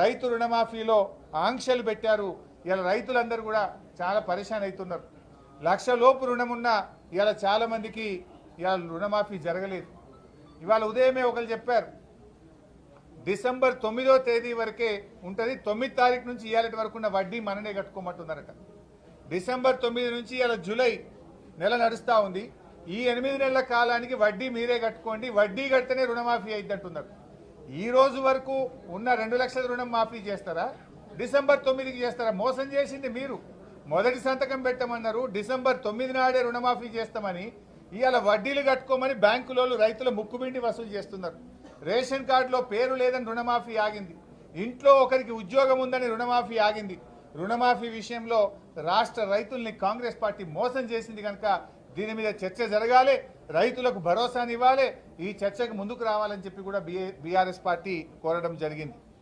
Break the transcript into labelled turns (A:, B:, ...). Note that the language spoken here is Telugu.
A: రైతు రుణమాఫీలో ఆంక్షలు పెట్టారు. ఇలా రైతులందరూ కూడా చాలా పరేషాన్ అవుతున్నారు. 1 లక్ష లోపు రుణం ఉన్న ఇలా చాలా మందికి ఇలా రుణమాఫీ జరగలేదు. ఇవాళ ఉదయమే ఒకరు చెప్పారు, డిసెంబర్ 9వ తేదీ వరకే ఉంటుంది, 9 తారీఖు నుంచి ఇవాళ వరకు ఉన్న వడ్డీ మననే కట్టుకోమంటున్నారట. డిసెంబర్ 9 నుంచి ఇలా జూలై నెల నడుస్తూ ఉంది. ఈ 8 నెలల కాలానికి వడ్డీ మీరే కట్టుకోండి, వడ్డీ కడితేనే రుణమాఫీ అయింది అంటున్నారు. ఈ రోజు వరకు ఉన్న 2 లక్షల రుణం మాఫీ చేస్తారా, డిసెంబర్ 9కి చేస్తారా? మోసం చేసింది మీరు. మొదటి సంతకం పెట్టమన్నారు, డిసెంబర్ 9 నాడే రుణమాఫీ చేస్తామని ఇవాళ వడ్డీలు కట్టుకోమని బ్యాంకులోళ్ళు రైతుల ముక్కుబిండి వసూలు చేస్తున్నారు. రేషన్ కార్డులో పేరు లేదని రుణమాఫీ ఆగింది. ఇంట్లో ఒకరికి ఉద్యోగం ఉందని రుణమాఫీ ఆగింది. రుణమాఫీ విషయంలో రాష్ట్ర రైతుల్ని కాంగ్రెస్ పార్టీ మోసం చేసింది కనుక దీని మీద చర్చ జరగాలి, రైతులకు భరోసానివ్వాలి, ఈ చర్చకు ముందుకు రావాలని చెప్పి కూడా బీఆర్ఎస్ పార్టీ కోరడం జరిగింది.